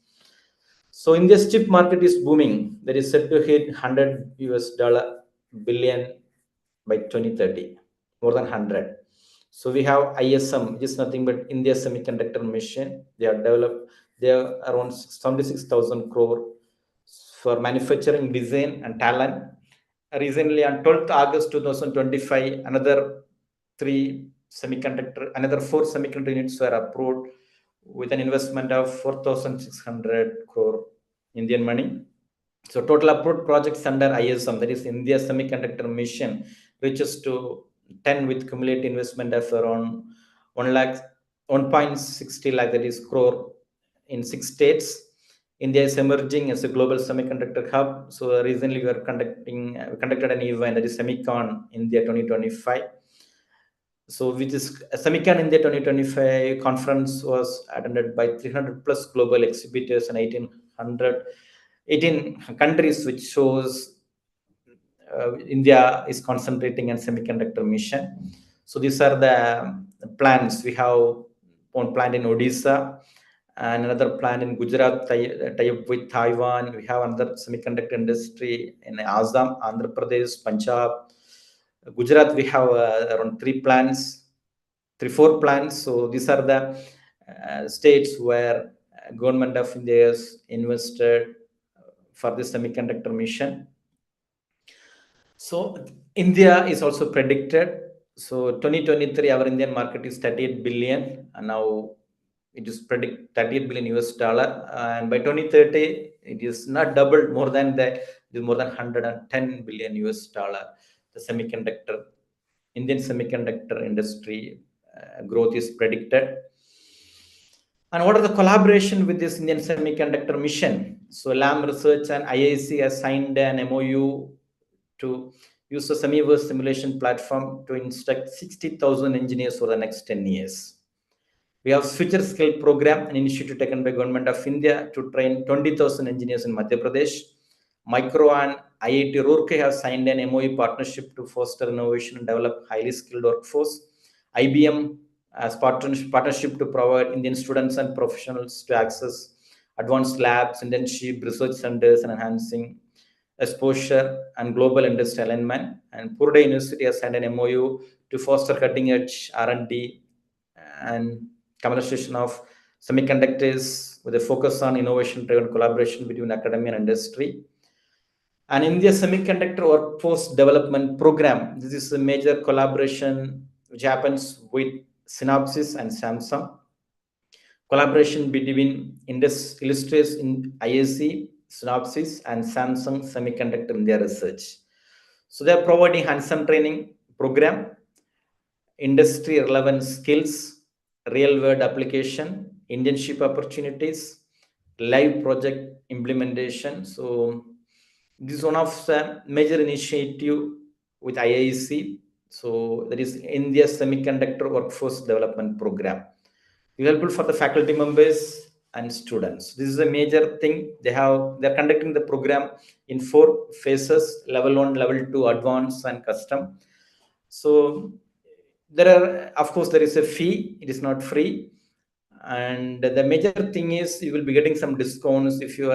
Speaker 2: So India's chip market is booming. That is set to hit 100 US dollar billion by 2030, more than 100. So we have ISM, which is nothing but India Semiconductor Mission. They are developed. They are around 76,000 crore for manufacturing, design, and talent. Recently, on 12th August 2025, another four semiconductor units were approved with an investment of 4,600 crore Indian money. So total approved projects under ISM, that is India Semiconductor Mission, reaches to 10 with cumulative investment of around 1 lakh, 1.60 lakh, that is crore in 6 states. India is emerging as a global semiconductor hub. So recently we conducted an event, that is Semicon India 2025. So which is Semicon India 2025 conference was attended by 300 plus global exhibitors and 18 countries, which shows India is concentrating on semiconductor mission. So these are the plans. We have one plant in Odisha and another plant in Gujarat, tie up with Taiwan. We have another semiconductor industry in Assam, Andhra Pradesh, Punjab, Gujarat. We have around 4 plants. So these are the states where government of India has invested for the semiconductor mission. So India is also predicted. So 2023, our Indian market is 38 billion, and now it is predict 38 billion US dollar, and by 2030 it is not doubled, more than that. It is more than 110 billion US dollar. The Indian semiconductor industry growth is predicted. And what are the collaboration with this Indian semiconductor mission? So LAM Research and IIC has signed an MOU to use the Semiverse simulation platform to instruct 60,000 engineers for the next 10 years. We have Switcher Skill Program, an initiative taken by Government of India to train 20,000 engineers in Madhya Pradesh. Micro and IIT Roorkee has signed an MOU partnership to foster innovation and develop highly skilled workforce. IBM has partnership to provide Indian students and professionals to access advanced labs, internship, research centers, and enhancing exposure and global industry alignment. And Purdue University has signed an MOU to foster cutting-edge R&D and commercialization of semiconductors with a focus on innovation-driven collaboration between academia and industry. And India Semiconductor Workforce Development Program, this is a major collaboration which happens with Synopsys and Samsung. Collaboration between illustrates in IAC, Synopsys, and Samsung Semiconductor in their research. So they are providing hands-on training program, industry relevant skills, real world application, internship opportunities, live project implementation. So this is one of the major initiative with IIC. So that is India Semiconductor Workforce Development Program. It helpful for the faculty members and students. This is a major thing. They're conducting the program in 4 phases: level 1, level 2, advanced, and custom. So there are, of course, there is a fee. It is not free. And the major thing is you will be getting some discounts if your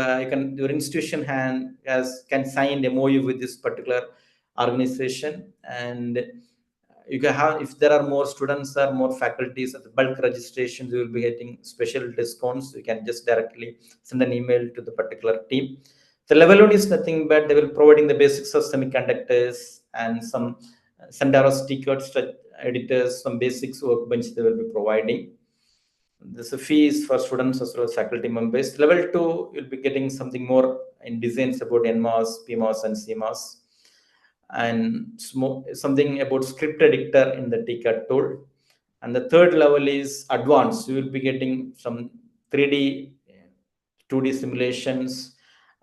Speaker 2: institution can sign MOU with this particular organization, and you can have, if there are more students or more faculties at the bulk registrations, you will be getting special discounts. You can just directly send an email to the particular team. The level 1 is nothing but they will providing the basics of semiconductors and some Sandara tickets, editors, some basics workbench they will be providing. This fee is for students as well as faculty members. Level 2, you'll be getting something more in designs about NMOS, PMOS, and CMOS, and something about script editor in the TCAD tool. And the third level is advanced. You will be getting some 3D, 2D simulations,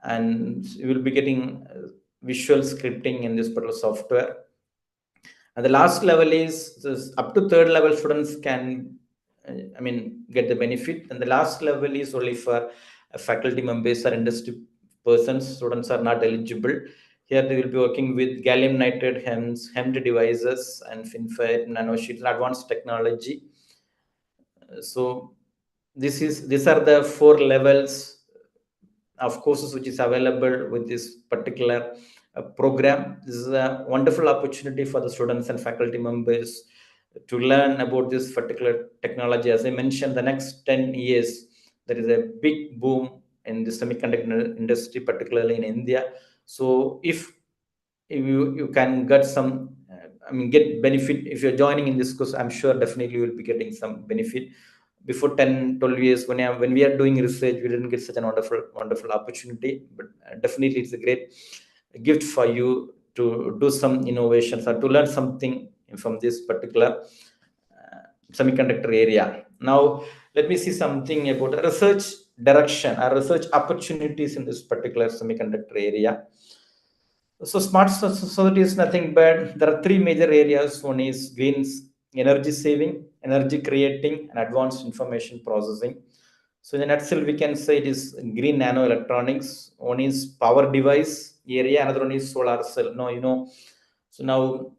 Speaker 2: and you will be getting visual scripting in this particular software. And the last level is up to third level students can get the benefit, and the last level is only for faculty members or industry persons. Students are not eligible. Here they will be working with gallium nitride HEMD devices and FinFET, nanosheets, advanced technology. So these are the 4 levels of courses which is available with this particular program. This is a wonderful opportunity for the students and faculty members to learn about this particular technology. As I mentioned, the next 10 years, there is a big boom in the semiconductor industry, particularly in India. So if you can get some, get benefit if you're joining in this course, I'm sure definitely you will be getting some benefit. Before 10, 12 years, when we are doing research, we didn't get such a wonderful opportunity, but definitely it's a great gift for you to do some innovations or to learn something from this particular semiconductor area. Now, let me see something about research direction or research opportunities in this particular semiconductor area. So smart society is nothing but there are 3 major areas. One is green energy saving, energy creating, and advanced information processing. So in a nutshell, we can say it is green nano electronics. One is power device area, another one is solar cell. No, so now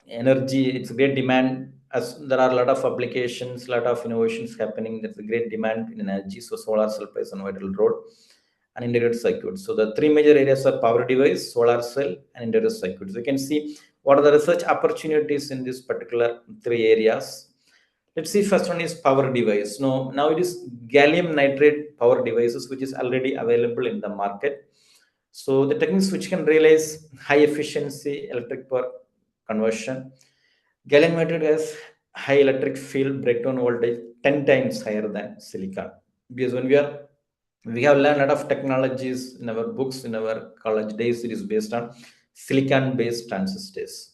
Speaker 2: energy, it's a great demand as there are a lot of applications, a lot of innovations happening. There's a great demand in energy. So solar cell plays a vital role, and integrated circuits. So the 3 major areas are power device, solar cell, and integrated circuits. You can see what are the research opportunities in this particular 3 areas. Let's see, first one is power device. Now it is gallium nitride power devices, which is already available in the market. So the techniques which can realize high efficiency electric power conversion. Gallium nitride has high electric field breakdown voltage 10 times higher than silicon. Because when we have learned a lot of technologies in our books, in our college days, it is based on silicon based transistors.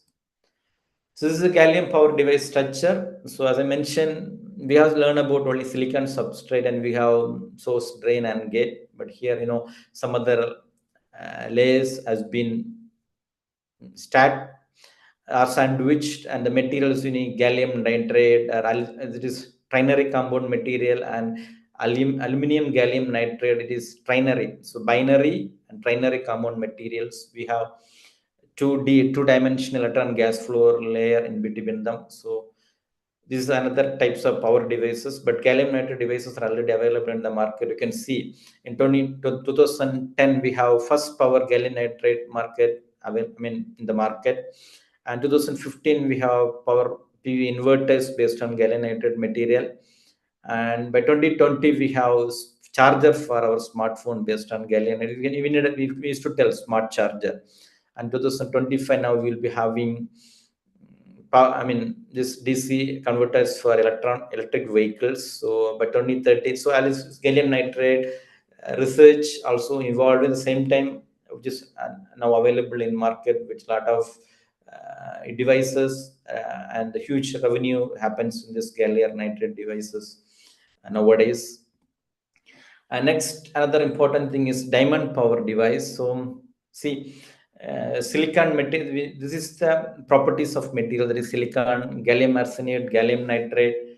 Speaker 2: So this is a gallium power device structure. So as I mentioned, we have learned about only silicon substrate, and we have source, drain, and gate. But here, some other layers has been stacked are sandwiched, and the materials gallium nitride, it is trinary compound material, and aluminum gallium nitride, it is trinary. So binary and trinary compound materials. We have two-dimensional electron gas flow layer in between them. So this is another types of power devices, but gallium nitride devices are already available in the market. You can see in 2010 we have first power gallium nitride market, in the market, and 2015 we have power PV inverters based on gallium nitride material, and by 2020 we have charger for our smartphone based on gallium nitride. We used to tell smart charger, and 2025 now we'll be having this DC converters for electric vehicles. So by 2030, so Alice gallium nitride research also involved at the same time, which is now available in market, which lot of devices and the huge revenue happens in this gallium nitride devices nowadays. Next, another important thing is diamond power device. So see, silicon material, this is the properties of material, that is silicon, gallium arsenide, gallium nitride,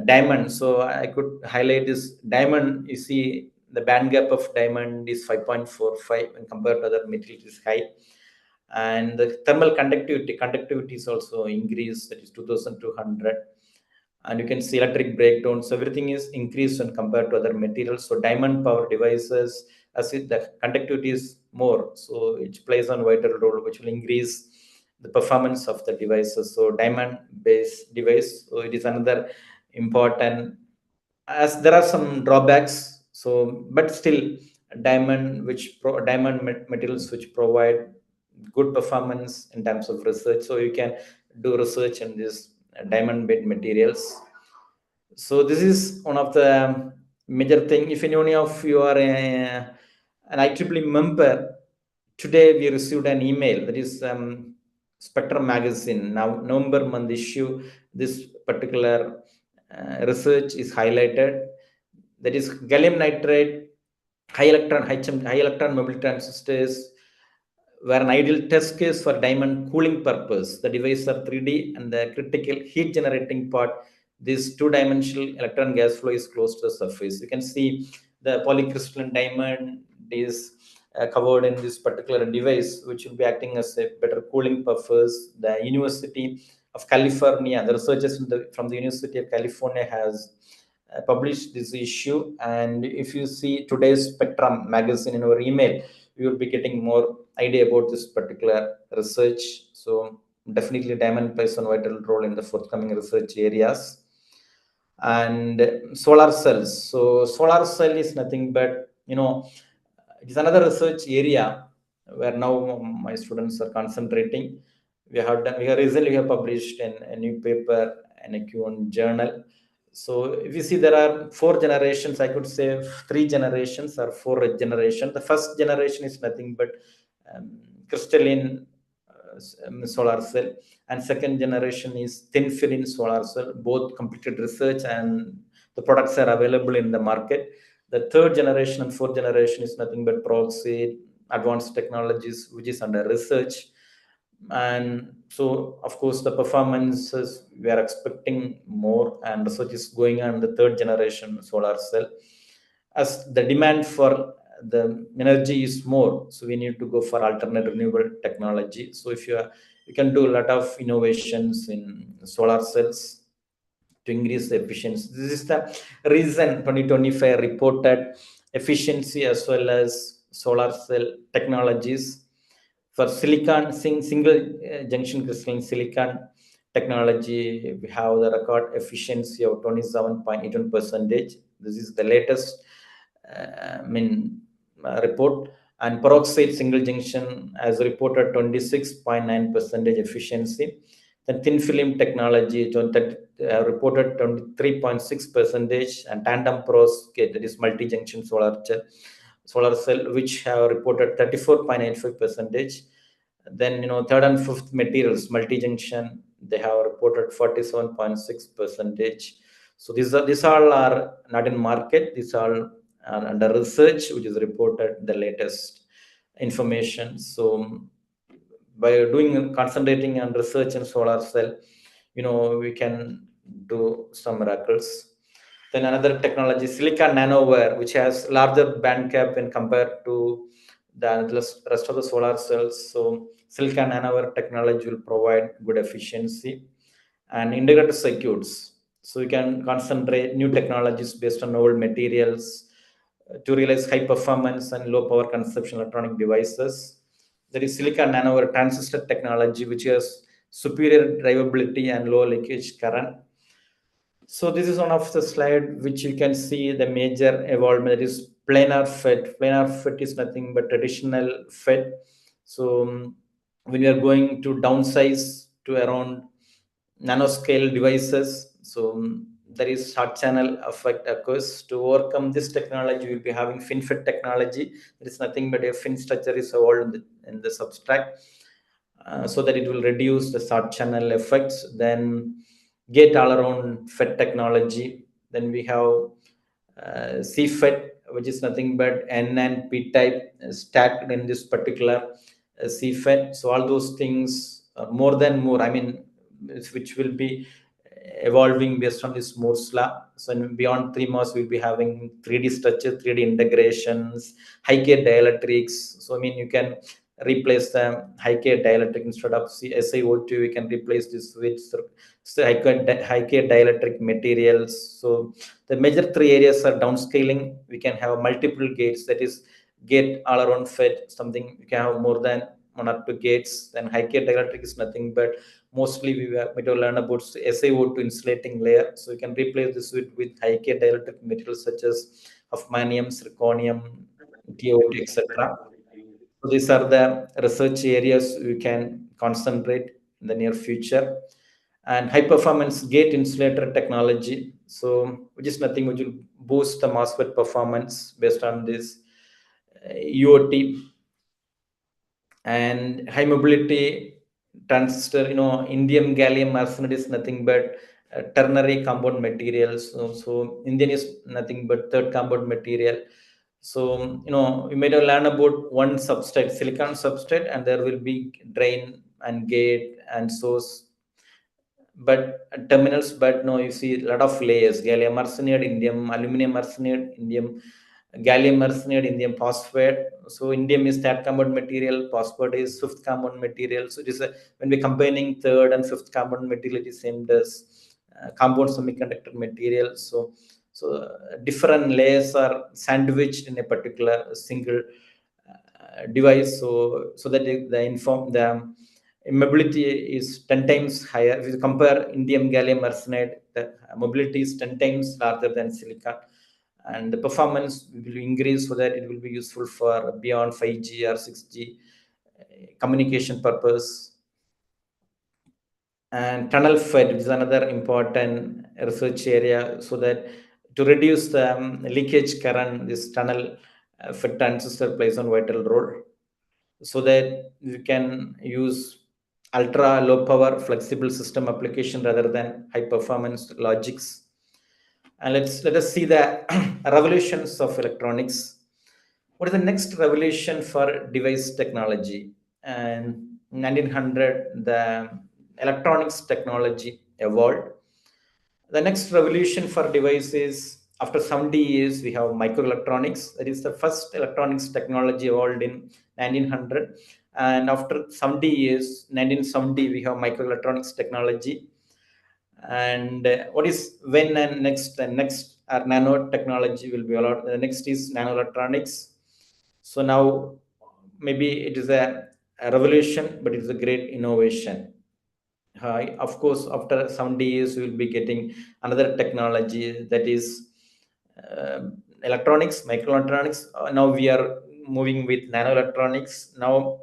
Speaker 2: diamond. So I could highlight this diamond. You see the band gap of diamond is 5.45 when compared to other materials is high, and the thermal conductivity is also increased, that is 2200, and you can see electric breakdowns, everything is increased when compared to other materials. So diamond power devices, as the conductivity is more, so it plays on vital role, which will increase the performance of the devices. So diamond based device, so it is another important, as there are some drawbacks, so but still diamond materials which provide good performance in terms of research. So you can do research in this diamond bed materials. So this is one of the major thing. If any of you are an IEEE member, today we received an email, that is Spectrum magazine now November month issue. This particular research is highlighted, that is gallium nitride high electron mobility transistors were an ideal test case for diamond cooling purpose. The devices are 3D, and the critical heat generating part, this two-dimensional electron gas flow, is close to the surface. You can see the polycrystalline diamond is covered in this particular device, which will be acting as a better cooling purpose. The University of California, the researchers from the University of California has published this issue. And if you see today's Spectrum magazine in our email, you will be getting more idea about this particular research. So definitely diamond plays a vital role in the forthcoming research areas. And solar cells, so solar cell is nothing but, it is another research area where now my students are concentrating. We have recently published a new paper in a Q1 journal. So if you see, there are four generations, I could say three generations or four generations. The first generation is nothing but crystalline solar cell, and second generation is thin film solar cell. Both completed research and the products are available in the market. The third generation and fourth generation is nothing but peroxide advanced technologies, which is under research. And so of course the performances, we are expecting more, and research is going on the third generation solar cell, as the demand for the energy is more, so we need to go for alternate renewable technology. So if you can do a lot of innovations in solar cells to increase the efficiency. This is the reason 2025 reported efficiency as well as solar cell technologies. For silicon single junction crystalline silicon technology, we have the record efficiency of 27.81 percentage. This is the latest report. And peroxide single junction has reported 26.9 percentage efficiency. The thin film technology reported 23.6 percentage, and tandem perovskite, that is multi-junction solar cell, which have reported 34.85 percentage. Then third and fifth materials multi-junction, they have reported 47.6 percentage. So these all are not in market. These all are under research, which is reported the latest information. So by concentrating on research in solar cell, we can do some miracles. Then another technology, silicon nanowire, which has larger band gap when compared to the rest of the solar cells. So silicon nanowire technology will provide good efficiency and integrated circuits. So you can concentrate new technologies based on old materials to realize high performance and low power consumption electronic devices. There is silicon nanowire transistor technology, which has superior drivability and low leakage current. So this is one of the slide which you can see the major evolvement. That is planar FET. Planar FET is nothing but traditional FET. So when we are going to downsize to around nanoscale devices, so there is short channel effect occurs. To overcome this technology, we'll be having FinFET technology. There is nothing but a fin structure is evolved in the substrate, so that it will reduce the short channel effects. Then gate all around FET technology. Then we have CFET, which is nothing but N and P type stacked in this particular CFET. So all those things more than more, I mean, which will be evolving based on this Moore's law. So beyond 3 months, we'll be having 3D structure, 3D integrations, high K dielectrics. So I mean, you can replace the high K dielectric instead of SiO2. We can replace this with high K dielectric materials. So the major three areas are downscaling. We can have multiple gates, that is gate all around FET, something you can have more than 1 or 2 gates. Then high K dielectric is nothing but mostly we will learn about SiO2 insulating layer. So you can replace this with high K dielectric materials such as hafnium, zirconium, TiO2, etc. So these are the research areas we can concentrate in the near future. And high performance gate insulator technology, so which is nothing which will boost the MOSFET performance based on this UOT. And high mobility transistor, indium gallium arsenide is nothing but ternary compound materials. So indium is nothing but third compound material. So you may have learned about one substrate, silicon substrate, and there will be drain and gate and source but terminals. But no, you see a lot of layers: gallium arsenide, indium, aluminum arsenide, indium, gallium arsenide, indium phosphate. So indium is third compound material, phosphate is fifth compound material. So it is when we're combining third and fifth compound material, it is same as compound semiconductor material. So different layers are sandwiched in a particular single device. So that the mobility is 10 times higher. If you compare indium gallium arsenide, the mobility is 10 times larger than silicon, and the performance will increase so that it will be useful for beyond 5G or 6G communication purpose. And tunnel FET is another important research area, so that to reduce the leakage current, this tunnel FET transistor plays on vital role, so that you can use ultra low power flexible system application rather than high performance logics. And let us see the revolutions of electronics. What is the next revolution for device technology? And 1900, the electronics technology evolved. The next revolution for devices, after 70 years, we have microelectronics. That is the first electronics technology evolved in 1900. And after 70 years, 1970, we have microelectronics technology. And what is when and next our nanotechnology will be allowed. The next is nanoelectronics. So now maybe it is a revolution, but it is a great innovation. Of course, after 70 years, we will be getting another technology, that is uh, electronics, microelectronics. Now we are moving with nanoelectronics. Now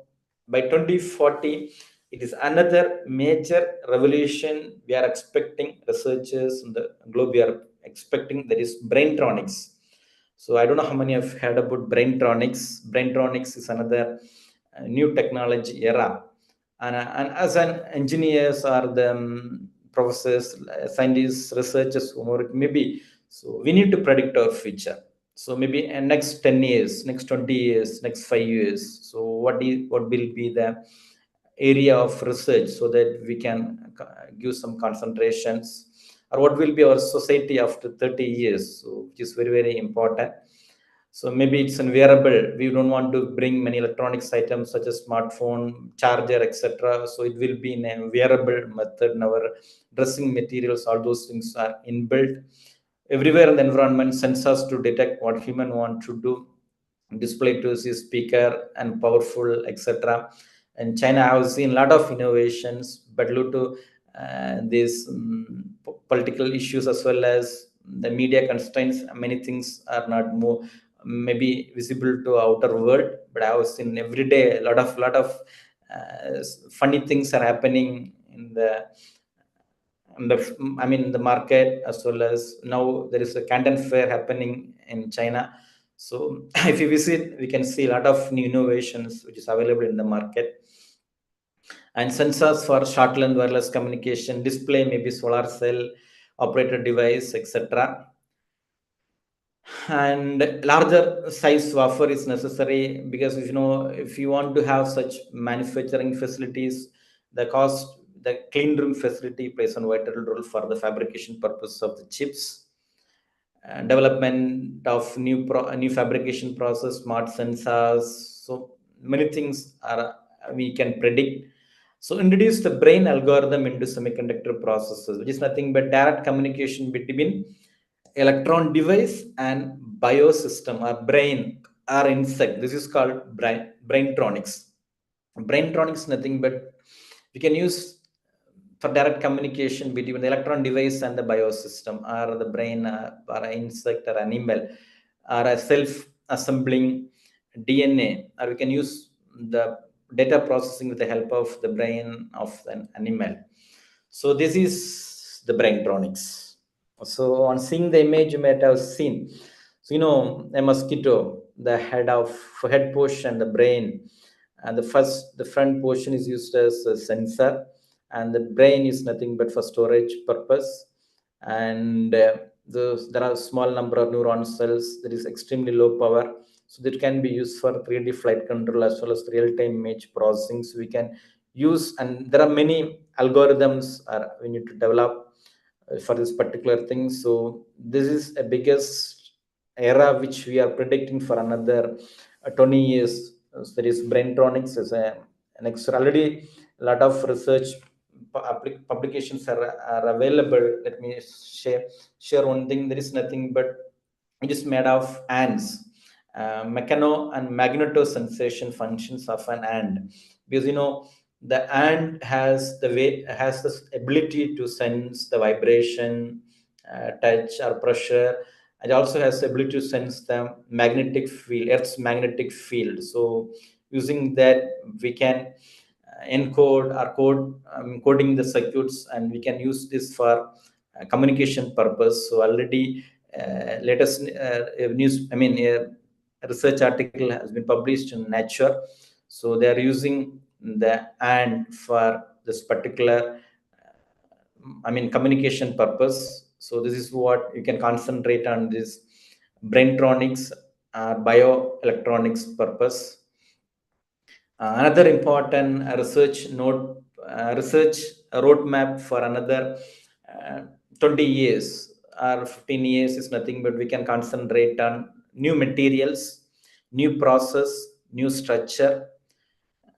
Speaker 2: by 2040, it is another major revolution we are expecting. Researchers in the globe, we are expecting, that is braintronics. So I don't know how many have heard about braintronics. Braintronics is another new technology era. And as an engineers or the professors, scientists, researchers, whomever it may be, so we need to predict our future. So maybe in next 10 years, next 20 years, next 5 years. So what will be the area of research, so that we can give some concentrations. or what will be our society after 30 years, so which is very, very important. So maybe it's a wearable. We don't want to bring many electronics items such as smartphone, charger, etc. So it will be in a wearable method. In our dressing materials, all those things are inbuilt. Everywhere in the environment, sensors to detect what human want to do, display to see speaker and powerful, etc. And China, I have seen a lot of innovations, but due to these political issues as well as the media constraints, many things are not more maybe visible to outer world. But I have seen every day a lot of funny things are happening in the the market, as well as now there is a Canton Fair happening in China. So if you visit, we can see a lot of new innovations which is available in the market. And sensors for short length wireless communication, display, maybe solar cell, operator device, etc. And larger size wafer is necessary, because if you want to have such manufacturing facilities, the clean room facility plays a vital role for the fabrication purpose of the chips. Development of new fabrication process, smart sensors, so many things are we can predict. So introduce the brain algorithm into semiconductor processes, which is nothing but direct communication between electron device and biosystem or brain or insect. This is called braintronics. Braintronics nothing but we can use for direct communication between the electron device and the biosystem, or the brain, or an insect or animal, or a self-assembling DNA, or we can use the data processing with the help of the brain of an animal. So this is the braintronics. So on seeing the image, you might have seen. So a mosquito, the head portion, the brain, and the front portion is used as a sensor, and the brain is nothing but for storage purpose. And there are a small number of neuron cells that is extremely low power, so that can be used for 3D flight control as well as real-time image processing. So we can use, and there are many algorithms we need to develop for this particular thing. So this is a biggest era which we are predicting for another 20 years. So there is braintronics as an extra. Already a lot of research publications are available. Let me share one thing. There is nothing but it is made of ants, mechano and magneto sensation functions of an ant, because the ant has this ability to sense the vibration, touch or pressure. It also has the ability to sense the magnetic field, Earth's magnetic field. So using that, we can encode or coding the circuits, and we can use this for communication purpose. So already latest news, a research article has been published in Nature. So they are using the ant for this particular communication purpose. So this is what you can concentrate on, this braintronics, bioelectronics purpose. Another important research roadmap for another 20 years or 15 years is nothing but we can concentrate on new materials, new process, new structure,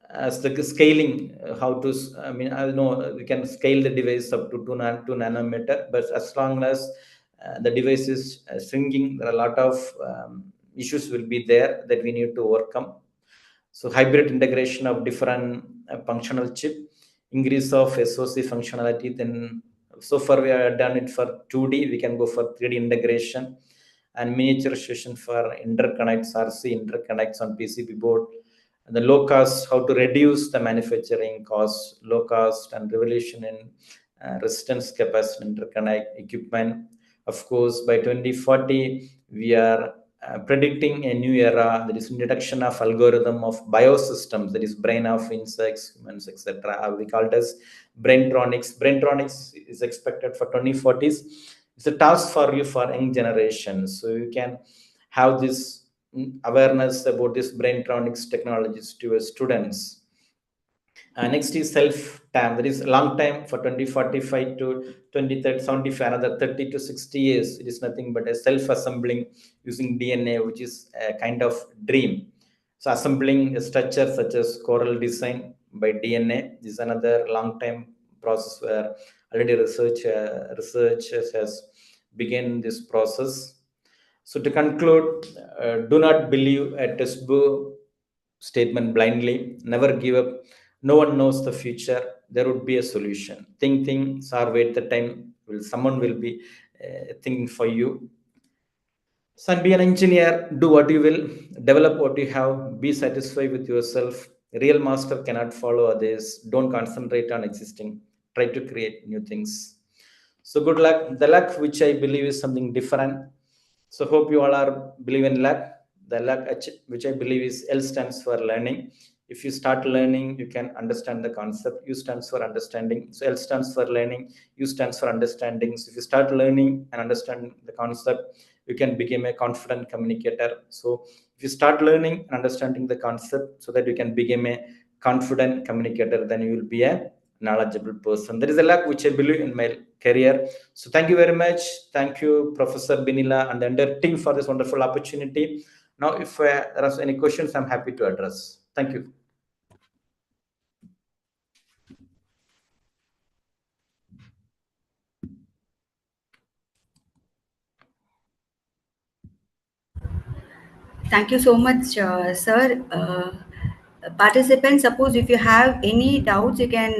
Speaker 2: as the scaling, how to I know we can scale the device up to 2 nanometer, but as long as the device is shrinking, there are a lot of issues will be there that we need to overcome. So hybrid integration of different functional chip, increase of SoC functionality. Then so far we have done it for 2D. We can go for 3D integration and miniaturization for interconnects, RC interconnects on PCB board. And the low cost, how to reduce the manufacturing cost, low cost and revolution in resistance capacity interconnect equipment. Of course, by 2040, we are predicting a new era, that is introduction of algorithm of biosystems, that is brain of insects, humans, etc. We call it as braintronics. Braintronics is expected for 2040s. It's a task for you for young generations, so you can have this awareness about this braintronics technologies to your students. Next is self-time. There is a long time for 2045 to 2075, another 30 to 60 years. It is nothing but a self-assembling using DNA, which is a kind of dream. So assembling a structure such as coral design by DNA is another long time process where already researchers has begun this process. So to conclude, do not believe a textbook statement blindly. Never give up. No one knows the future. There would be a solution. Think things or wait the time. Will someone will be thinking for you. Son, be an engineer. Do what you will. Develop what you have. Be satisfied with yourself. Real master cannot follow others. Don't concentrate on existing. Try to create new things. So good luck. The luck which I believe is something different. So hope you all are believe in luck. The luck which I believe is L stands for learning. If you start learning, you can understand the concept. U stands for understanding. So L stands for learning. U stands for understanding. So if you start learning and understand the concept, you can become a confident communicator. So if you start learning and understanding the concept, so that you can become a confident communicator, then you will be a knowledgeable person. There is a luck which I believe in my career. So thank you very much. Thank you, Professor Binila and the entire team for this wonderful opportunity. Now, if there are any questions, I'm happy to address. Thank you.
Speaker 1: Thank you so much, sir. Participants, suppose if you have any doubts, you can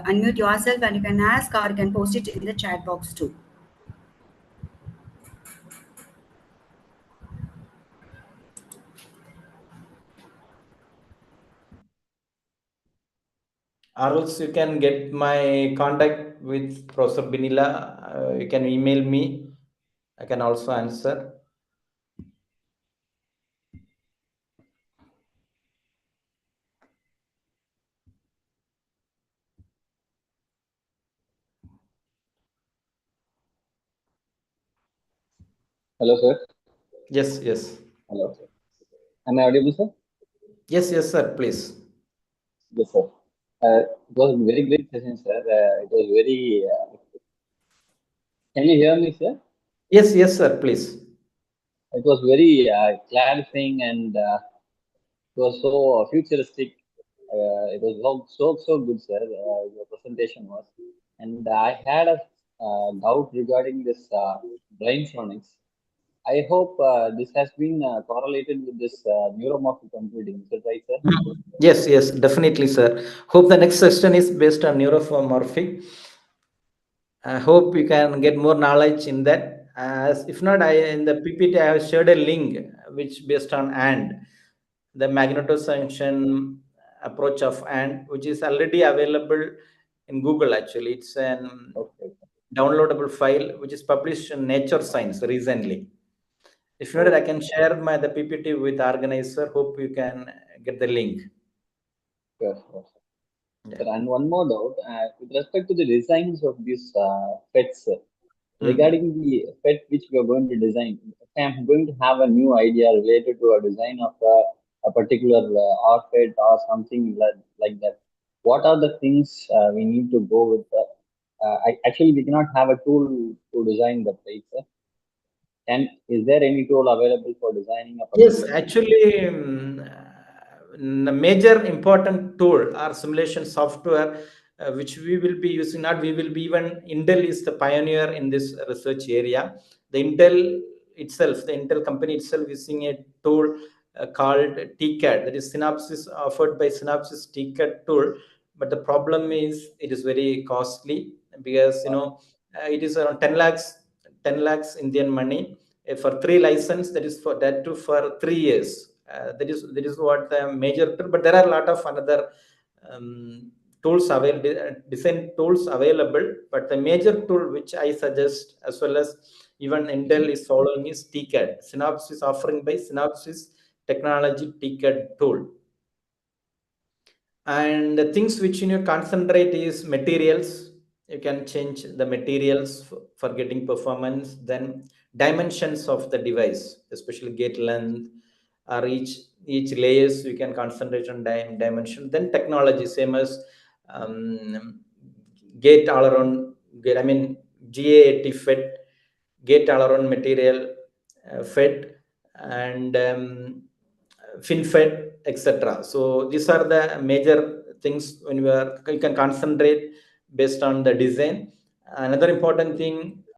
Speaker 1: unmute yourself and you can ask, or you can post it in the chat box too.
Speaker 2: Or else you can get my contact with Professor Binila. You can email me. I can also answer.
Speaker 4: Hello, sir.
Speaker 2: Yes, yes.
Speaker 4: Hello. Am I audible, sir?
Speaker 2: Yes, yes, sir. Please.
Speaker 4: Yes, sir. It was a very great session, sir. It was very. Can you hear me, sir?
Speaker 2: Yes, yes, sir. Please.
Speaker 4: It was very clarifying and it was so futuristic. It was so good, sir. Your presentation was, and I had a doubt regarding this brainstormings. I hope this has been correlated with this neuromorphic computing. Is that right, sir?
Speaker 2: Yes, yes, definitely, sir. Hope the next session is based on neuromorphic. I hope you can get more knowledge in that. As if not, I in the PPT I have shared a link which based on AND, the magnetosunction approach of AND, which is already available in Google. Actually, it's an
Speaker 4: Okay.
Speaker 2: downloadable file which is published in Nature Science recently. If not, I
Speaker 4: Oh,
Speaker 2: can share my the PPT with organizer. Hope you can get the link.
Speaker 4: sure, sure.
Speaker 2: Yeah.
Speaker 4: Sir, and one more doubt with respect to the designs of these pets,
Speaker 2: Hmm.
Speaker 4: regarding the pet which we are going to design, if I'm going to have a new idea related to a design of a particular art pet or something like that. What are the things we need to go with? Actually, we cannot have a tool to design the pet. And is there any tool available for designing a
Speaker 2: Yes,
Speaker 4: particular?
Speaker 2: actually, the major important tool or simulation software which we will be using, not we will be even Intel is the pioneer in this research area. The Intel itself, the Intel company itself, is using a tool called TCAD, that is Synopsys, offered by Synopsys TCAD tool. But the problem is it is very costly because it is around 10 lakhs, 10 lakhs Indian money for 3 license, that is for that too for 3 years. That is what the major tool, but there are a lot of another tools available, design tools available, but the major tool which I suggest, as well as even Intel is following, is TCAD. Synopsys offering by Synopsys technology TCAD tool. And the things which you concentrate is materials. You can change the materials for getting performance. Then dimensions of the device, especially gate length, or each each layers we can concentrate on dimension. Then technology, same as gate all around, I mean GAAT FET, gate all around material FET, and FinFET, etc. So these are the major things when you can concentrate based on the design. Another important thing,